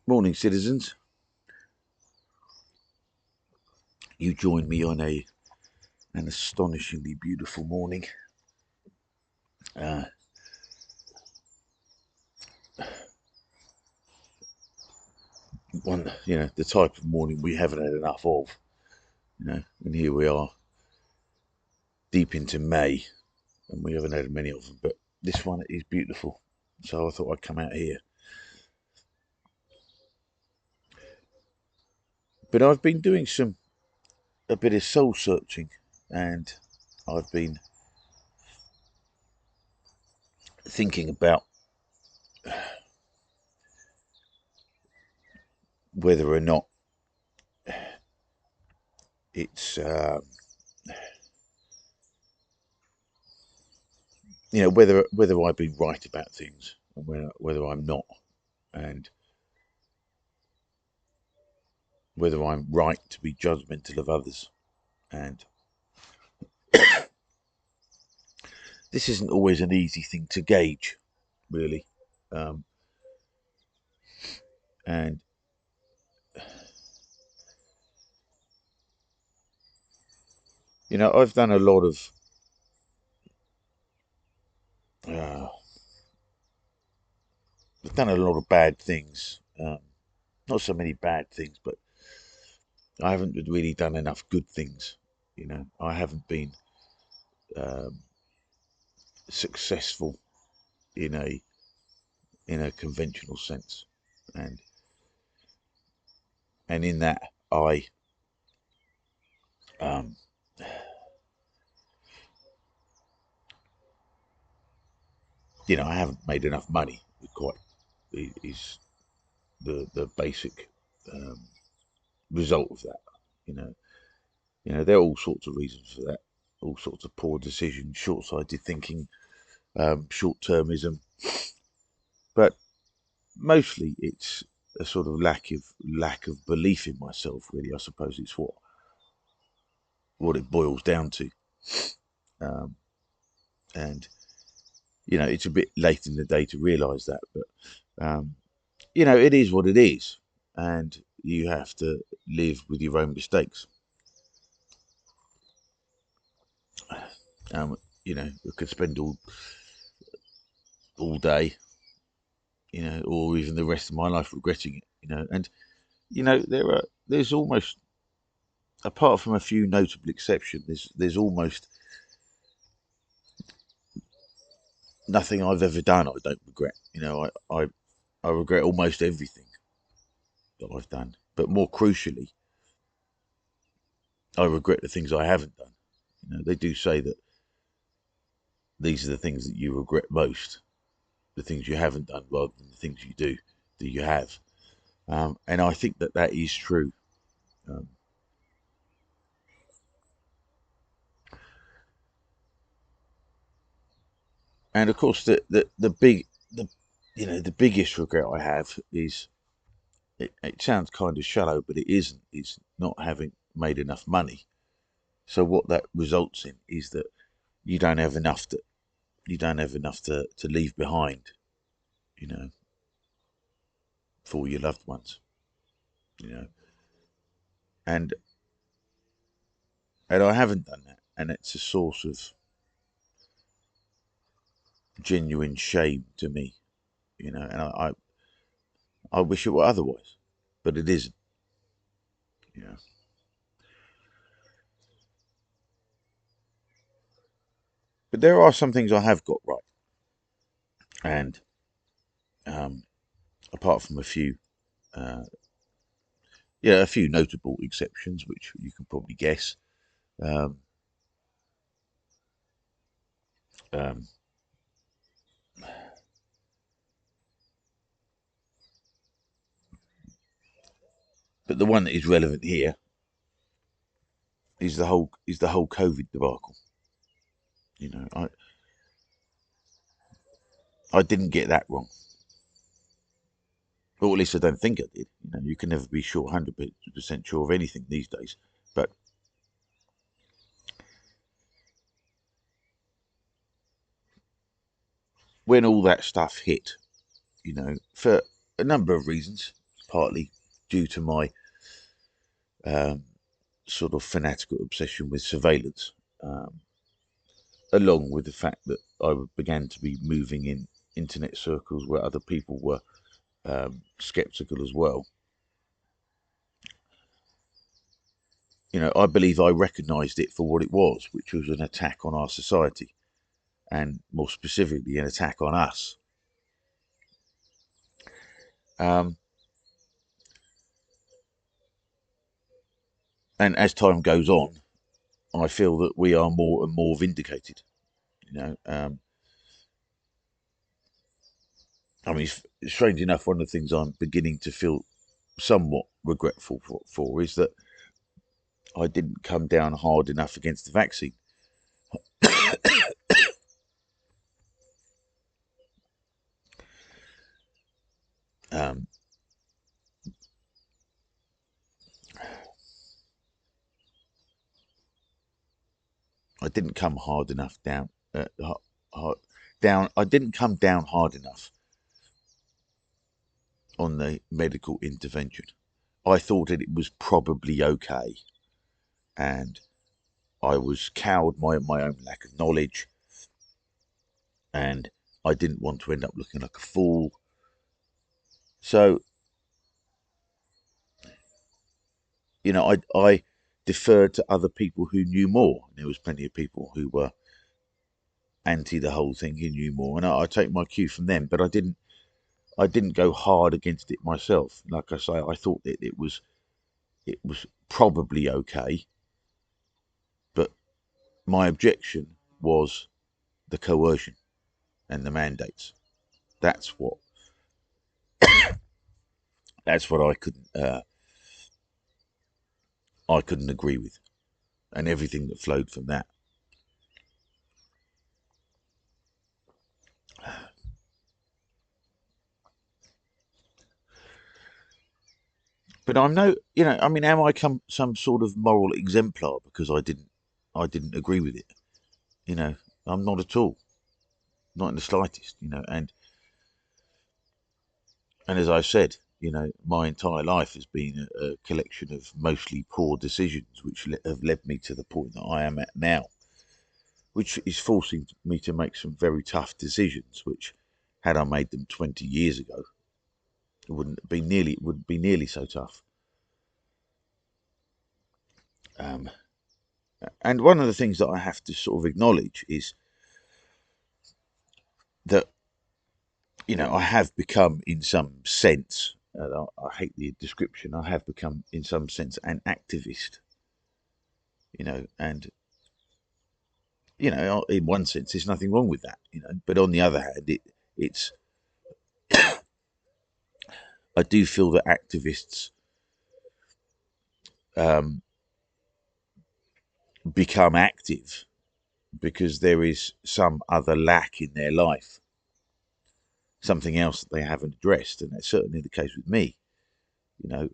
Morning, citizens. You joined me on an astonishingly beautiful morning. Uh, the type of morning we haven't had enough of. And here we are, deep into May, and we haven't had many of them. But this one is beautiful, so I thought I'd come out here. But I've been doing a bit of soul searching, and I've been thinking about whether or not it's whether I've been right about things and whether I'm not, and whether I'm right to be judgmental of others. And this isn't always an easy thing to gauge, really. Um, and I've done a lot of uh, I've done a lot of bad things. Not so many bad things, but I haven't really done enough good things. I haven't been um, successful in a conventional sense, and in that I um, I haven't made enough money. Quite is the basic um, result of that. You know, there are all sorts of reasons for that. All sorts of poor decisions, short-sighted thinking, short-termism, but mostly it's a sort of lack of belief in myself. Really, I suppose it's what it boils down to. Um, and it's a bit late in the day to realise that, but it is what it is, and you have to live with your own mistakes. We could spend all day, or even the rest of my life regretting it. And there's almost, apart from a few notable exceptions, there's almost nothing I've ever done I don't regret. I regret almost everything that I've done, but more crucially, I regret the things I haven't done. They do say that these are the things that you regret most, the things you haven't done rather than the things you do that you have. And I think that is true. Um, and of course, the biggest regret I have is, it sounds kind of shallow, but it isn't. It's not having made enough money. So what that results in is that you don't have enough to leave behind, you know, for your loved ones, you know, and I haven't done that, and it's a source of genuine shame to me, and I wish it were otherwise, but it isn't, you know. But there are some things I have got right, and um, apart from uh, a few notable exceptions, which you can probably guess. Um, um, but the one that is relevant here is the whole COVID debacle. You know, I didn't get that wrong, or at least I don't think I did. You can never be sure, 100% sure of anything these days. But when all that stuff hit, for a number of reasons, partly due to my sort of fanatical obsession with surveillance, along with the fact that I began to be moving in internet circles where other people were skeptical as well. I believe I recognised it for what it was, which was an attack on our society, and more specifically, an attack on us. And as time goes on, I feel that we are more and more vindicated. I mean, strange enough, one of the things I'm beginning to feel somewhat regretful for is that I didn't come down hard enough against the vaccine. Um, I didn't come hard enough down. Down. I didn't come down hard enough on the medical intervention. I thought that it was probably okay, and I was cowed by my own lack of knowledge, and I didn't want to end up looking like a fool. So, I deferred to other people who knew more. There was plenty of people who were anti the whole thing, who knew more, and I take my cue from them. But I didn't go hard against it myself. Like I say, I thought that it was probably okay, but my objection was the coercion and the mandates. That's what I couldn't agree with, and everything that flowed from that. But I'm no, I mean, am I some sort of moral exemplar because I didn't agree with it? I'm not at all, not in the slightest. And as I said, my entire life has been a collection of mostly poor decisions, which have led me to the point that I am at now, which is forcing me to make some very tough decisions. Which, had I made them 20 years ago, it wouldn't be nearly so tough. Um, and one of the things that I have to sort of acknowledge is that I have become, in some sense, I hate the description, I have become, in some sense, an activist. And in one sense, there's nothing wrong with that. But on the other hand, it's I do feel that activists um, become active because there is some other lack in their life, something else that they haven't addressed, and that's certainly the case with me. You know,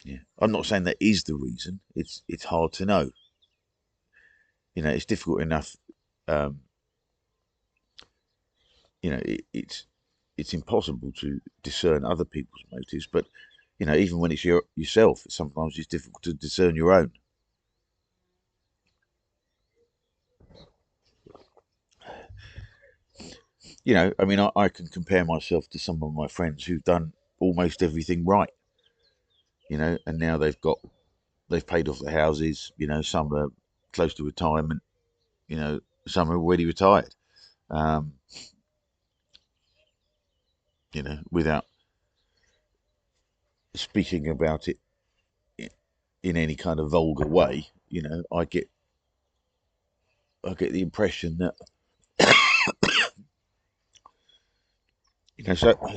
yeah. I'm not saying that is the reason. It's hard to know. It's difficult enough. Um, it's impossible to discern other people's motives, but even when it's yourself, sometimes it's difficult to discern your own. I mean, I can compare myself to some of my friends who've done almost everything right. And now they've paid off their houses. Some are close to retirement. Some are already retired. Um, without speaking about it in any kind of vulgar way, I get the impression that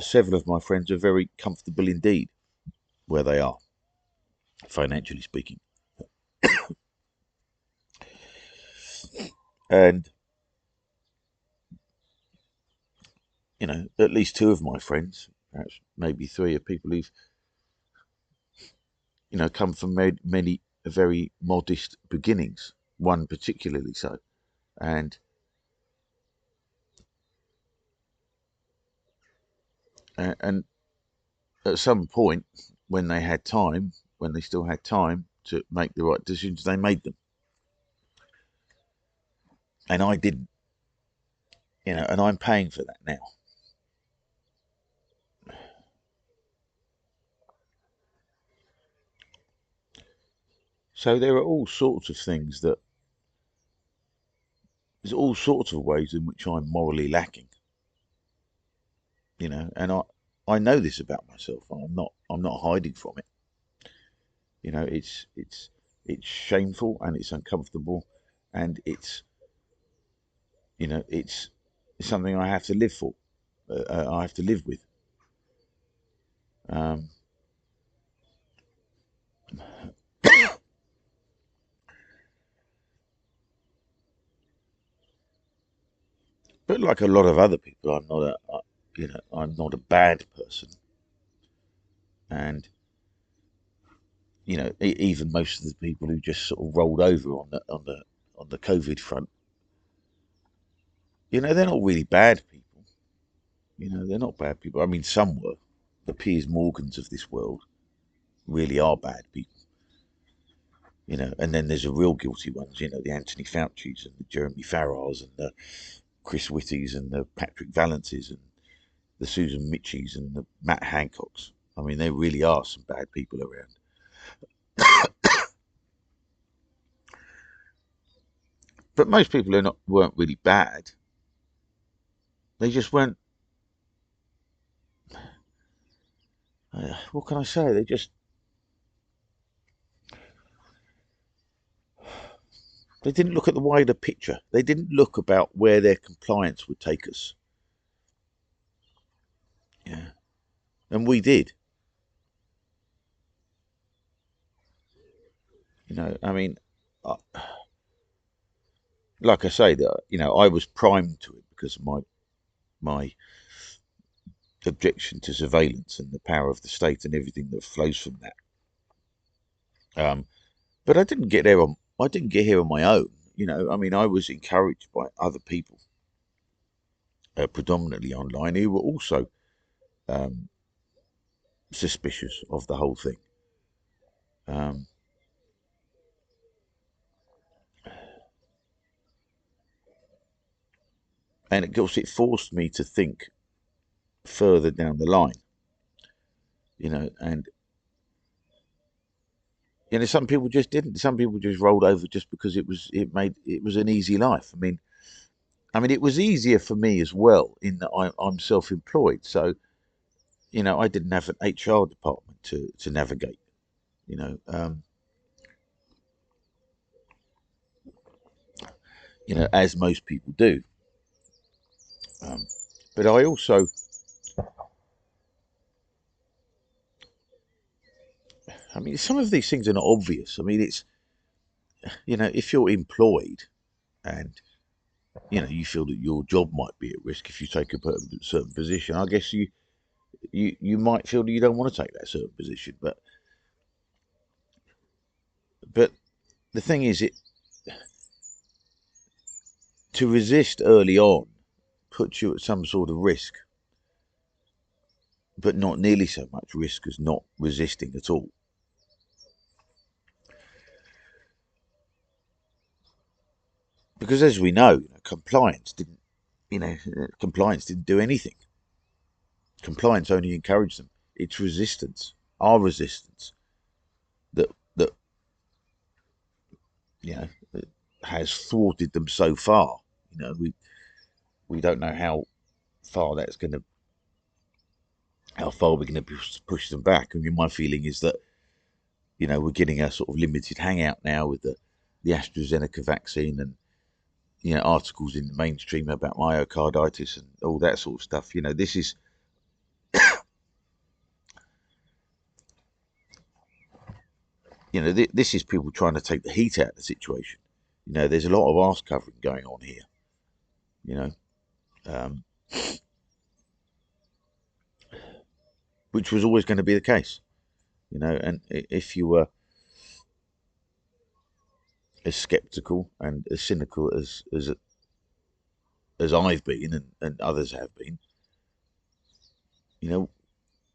several of my friends are very comfortable indeed where they are, financially speaking. And at least two of my friends, perhaps maybe three, are people who've come from many very modest beginnings. One particularly so, and and at some point, when they had time, when they still had time to make the right decisions, they made them. And I didn't, and I'm paying for that now. So there are all sorts of things that, there's all sorts of ways in which I'm morally lacking, and I know this about myself. I'm not hiding from it. It's shameful and it's uncomfortable, and it's something I have to live for. I have to live with. Um, but like a lot of other people, I'm not a bad person, and even most of the people who just sort of rolled over on the COVID front, they're not really bad people. They're not bad people. I mean, some were. The Piers Morgans of this world really are bad people. And then there's the real guilty ones, the Anthony Fauci's and the Jeremy Farrars and the Chris Whitties and the Patrick Valences and the Susan Mitchys and the Matt Hancocks. I mean, there really are some bad people around. But most people weren't really bad. They just weren't. What can I say? They didn't look at the wider picture. They didn't look about where their compliance would take us. Yeah, and we did. I mean, uh, like I say, that I was primed to it because of my objection to surveillance and the power of the state and everything that flows from that. But I didn't get here on my own. I mean, I was encouraged by other people, predominantly online, who were also um, suspicious of the whole thing. Um, and of course, it forced me to think further down the line. And some people just didn't. Some people just rolled over just because it was an easy life. I mean, it was easier for me as well in that I'm self-employed, so I didn't have an HR department to navigate. You know, um, as most people do. Um, but I mean, some of these things are not obvious. I mean, it's if you're employed and you feel that your job might be at risk if you take a certain position, I guess you might feel that you don't want to take that certain position. But the thing is, to resist early on puts you at some sort of risk, but not nearly so much risk as not resisting at all. Because as we know, you know, compliance didn't do anything. Compliance only encouraged them. It's resistance, our resistance, that you know that has thwarted them so far. We don't know far that's going to how far we're going to push them back. I mean, my feeling is that we're getting a sort of limited hangout now with the AstraZeneca vaccine and articles in the mainstream about myocarditis and all that sort of stuff. This is people trying to take the heat out of the situation. There's a lot of arse covering going on here. You know, um, which was always going to be the case. And if you were as skeptical and as cynical as I've been and others have been, you know,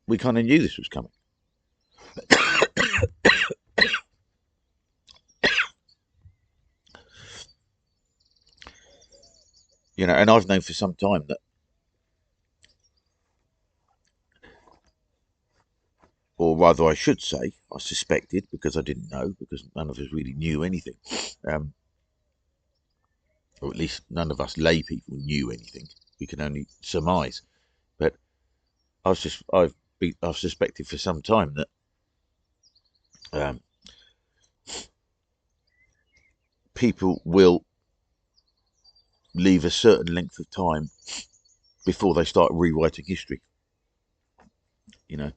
we kind of knew this was coming. You know, and I've known for some time that, or rather I should say, I suspected, because I didn't know, because none of us really knew anything, um, or at least none of us lay people knew anything. We can only surmise. But I've suspected for some time that um, people will leave a certain length of time before they start rewriting history. You know,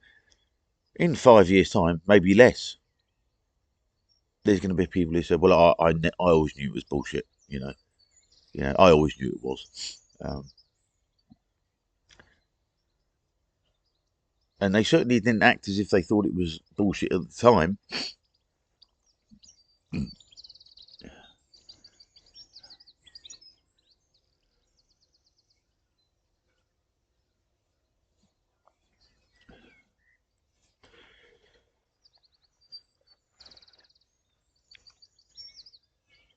in 5 years' time, maybe less, there's going to be people who say, "Well, I always knew it was bullshit." I always knew it was, and they certainly didn't act as if they thought it was bullshit at the time.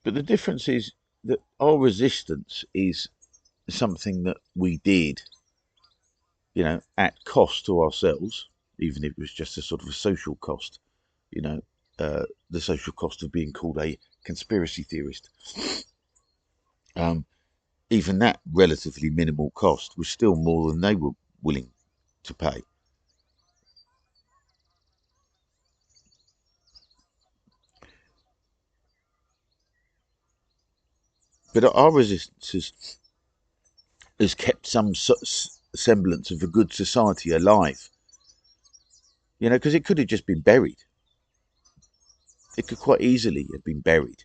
But the difference is that our resistance is something that we did, at cost to ourselves, even if it was just a sort of a social cost, you know, the social cost of being called a conspiracy theorist. Um, Even that relatively minimal cost was still more than they were willing to pay. But our resistance has kept some semblance of a good society alive, because it could have just been buried. It could quite easily have been buried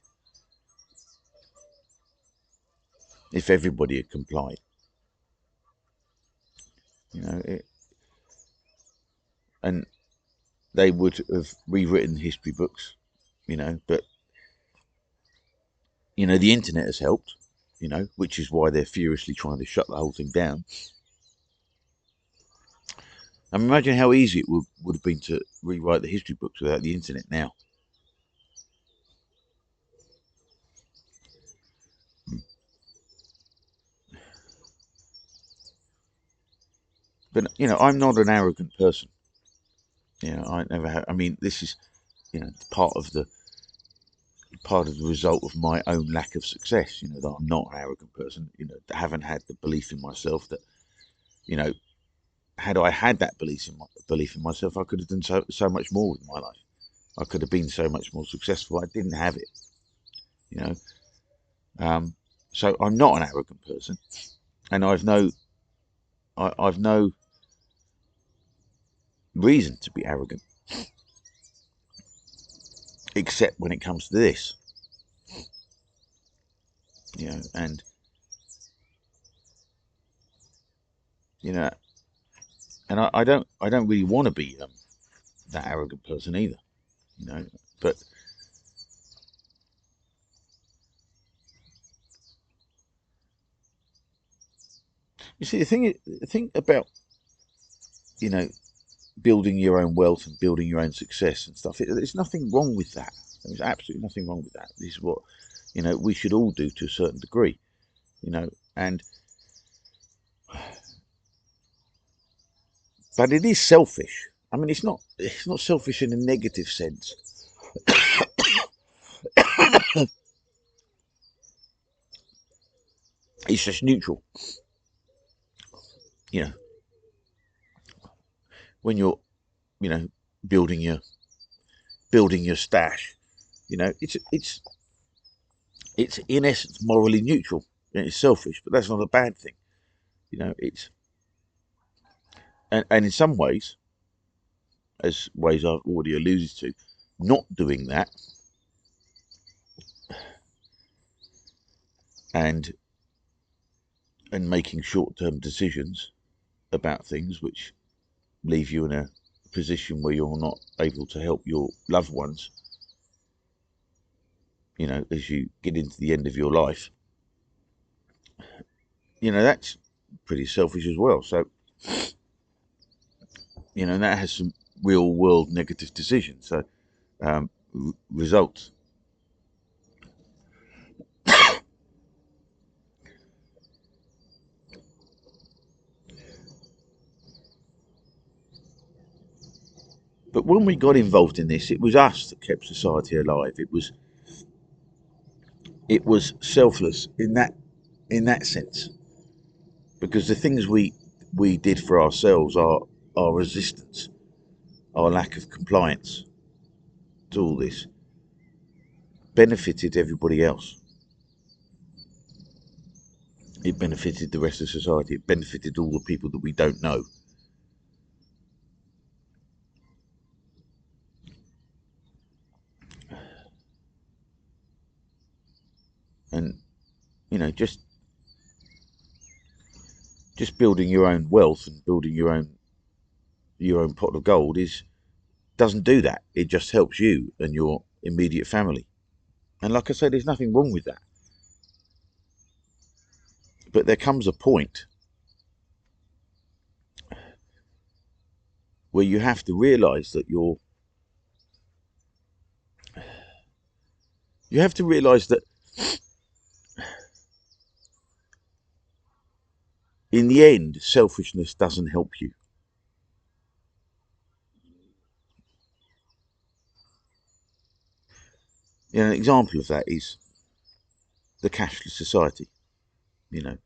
if everybody had complied. It, and they would have rewritten history books, but the internet has helped, which is why they're furiously trying to shut the whole thing down. And imagine how easy it would have been to rewrite the history books without the internet now. But I'm not an arrogant person. I never have. I mean, this is part of the result of my own lack of success. That I'm not an arrogant person. That haven't had the belief in myself that you know had I had that belief in myself, I could have done so much more with my life. I could have been so much more successful. I didn't have it. You know, so I'm not an arrogant person, and I've no reason to be arrogant, except when it comes to this. And you know, and I don't really want to be that arrogant person either. But you see, the thing about you know building your own wealth and building your own success and stuff, there's nothing wrong with that. There's absolutely nothing wrong with that. This is what we should all do to a certain degree. And but it is selfish. I mean, it's not selfish in a negative sense. It's just neutral. You know, when you're you know building your stash, it's in essence morally neutral. It's selfish, but that's not a bad thing. It's and in some ways, as ways I've already alluded to, not doing that and making short-term decisions about things which leave you in a position where you're not able to help your loved ones, as you get into the end of your life, that's pretty selfish as well. So, and that has some real world negative decisions. So results. But when we got involved in this, it was us that kept society alive. It was selfless in that sense, because the things we did for ourselves, our resistance, our lack of compliance to all this, benefited everybody else. It benefited the rest of society. It benefited all the people that we don't know. And just building your own wealth and building your own pot of gold doesn't do that. It just helps you and your immediate family. And like I said, there's nothing wrong with that. But there comes a point where you have to realize that you have to realize that in the end, selfishness doesn't help you. An example of that is the cashless society. You know,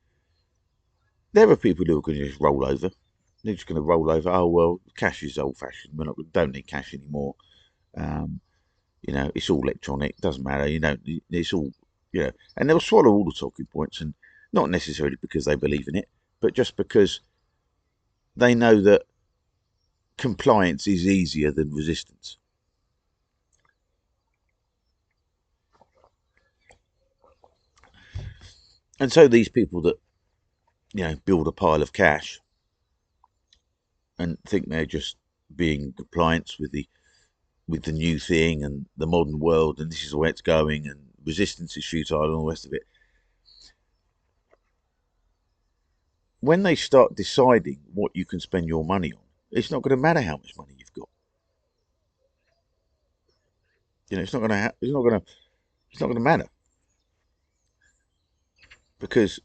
there are people who are going to just roll over. They're just going to roll over. Oh well, cash is old-fashioned. Don't need cash anymore. Um, it's all electronic. Doesn't matter. It's all and they'll swallow all the talking points, and not necessarily because they believe in it, but just because they know that compliance is easier than resistance. And so these people that build a pile of cash and think they're just being in compliance with the new thing and the modern world, and this is the way it's going, and resistance is futile and all the rest of it. When they start deciding what you can spend your money on, it's not going to matter how much money you've got. It's not going to. It's not going to. It's not going to matter, because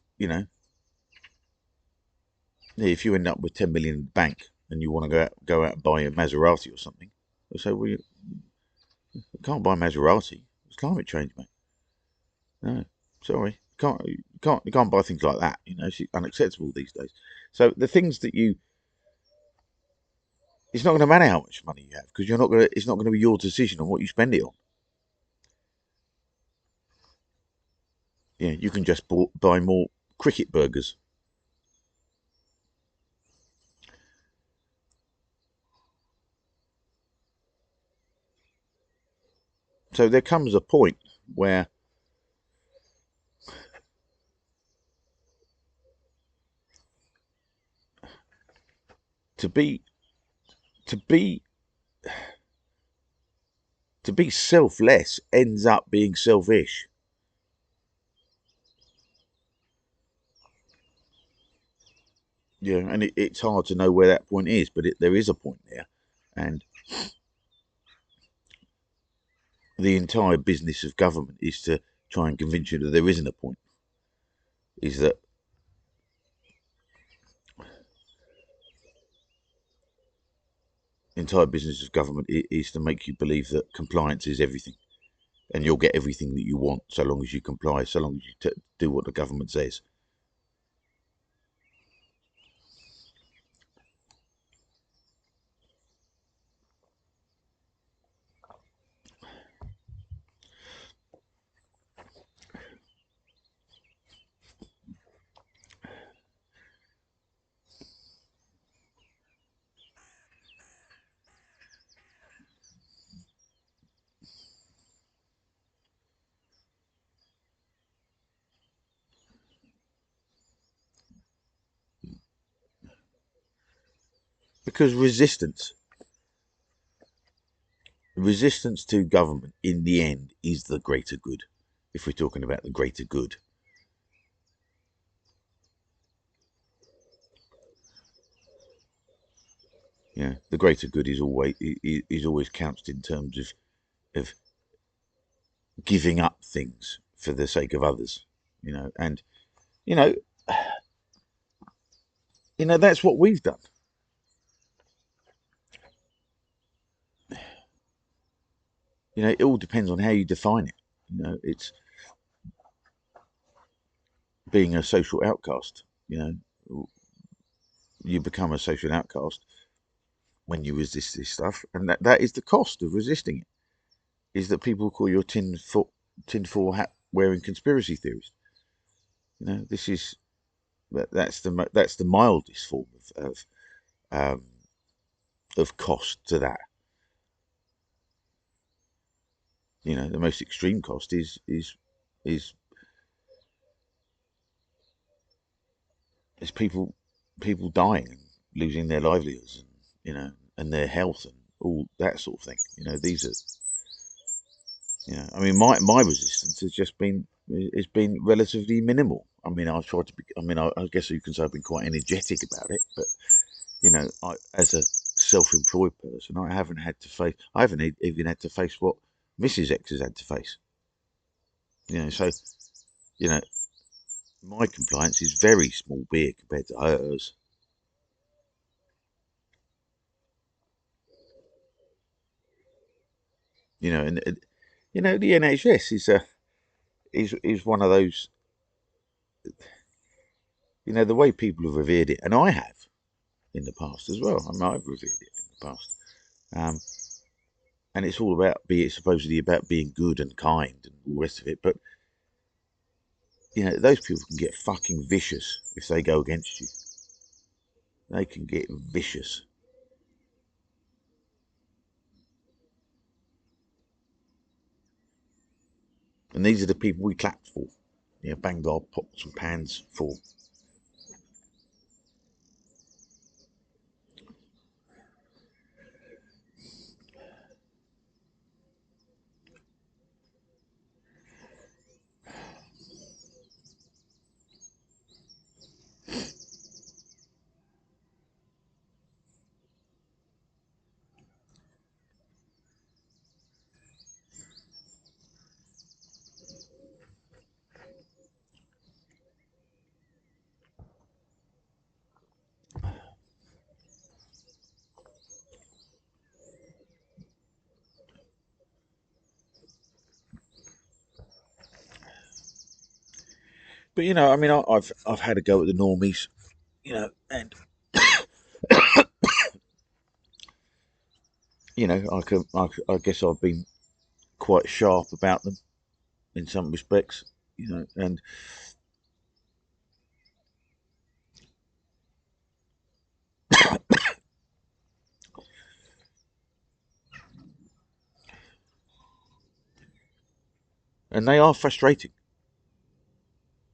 if you end up with 10 million in the bank and you want to go out and buy a Maserati or something, they say, well, you can't buy a Maserati. It's climate change, mate. No, sorry, you can't buy things like that. It's unacceptable these days. So the things that it's not going to matter how much money you have, because it's not going to be your decision on what you spend it on. You can just buy more cricket burgers. So there comes a point where to be to be to be selfless ends up being selfish. And it's hard to know where that point is, but there is a point there, and the entire business of government is to try and convince you that there isn't a point. Is that the entire business of government is to make you believe that compliance is everything, and you'll get everything that you want so long as you comply, so long as you do what the government says. Because resistance to government in the end is the greater good, if we're talking about the greater good. The greater good is always couched in terms of giving up things for the sake of others. And you know, that's what we've done. It all depends on how you define it. It's being a social outcast. You become a social outcast when you resist this stuff, and that is the cost of resisting it. Is that people call you a tinfoil hat wearing conspiracy theorist? This is that's the mildest form um, of cost to that. The most extreme cost is people dying and losing their livelihoods, and and their health and all that sort of thing. These are I mean, my resistance has been relatively minimal. I mean, I've tried to be. I mean, I guess you can say I've been quite energetic about it, but as a self-employed person, I haven't had to face. I haven't even had to face what Mrs. X has had to face. So you know, my compliance is very small beer compared to hers. And the NHS is one of those. The way people have revered it, and I have in the past as well. I mean, I've revered it in the past. Um, and it's all about supposedly about being good and kind and all the rest of it. But those people can get fucking vicious if they go against you. They can get vicious, and these are the people we clapped for. Banged our pots and pans for. But I mean, I've had a go at the normies, and I guess I've been quite sharp about them in some respects, and they are frustrating.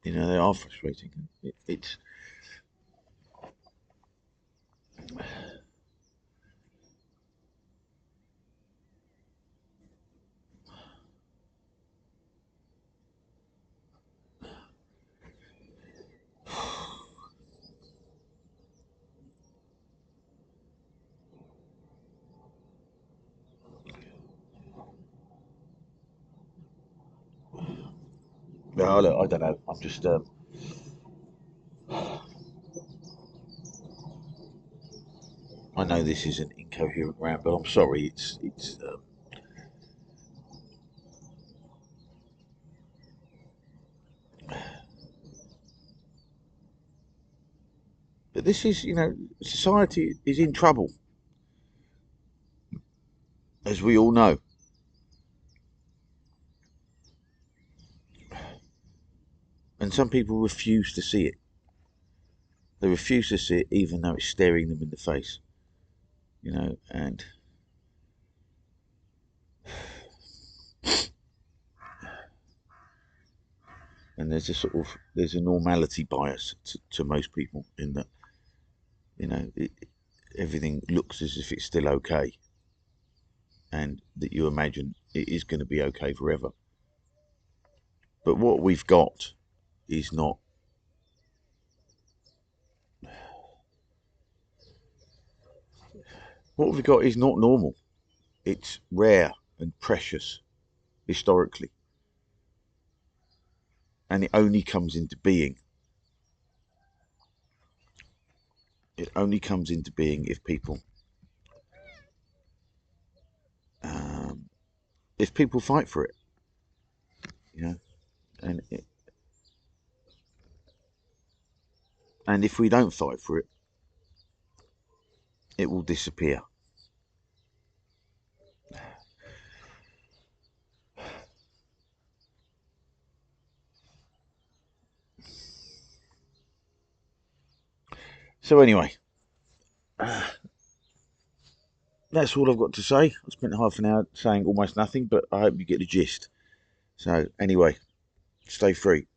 They are frustrating. It's no, look, I don't know. I'm just I know this is an incoherent rant, but I'm sorry. But this is society is in trouble, as we all know, and some people refuse to see it. They refuse to see it, even though it's staring them in the face. And there's a normality bias to most people in that everything looks as if it's still okay, and that you imagine it is going to be okay forever. But what we've got is not. What we've got is not normal. It's rare and precious historically, and it only comes into being. It only comes into being if people um, fight for it, you know, and and if we don't fight for it, it will disappear. So anyway, that's all I've got to say. I spent half an hour saying almost nothing, but I hope you get the gist. So anyway, stay free.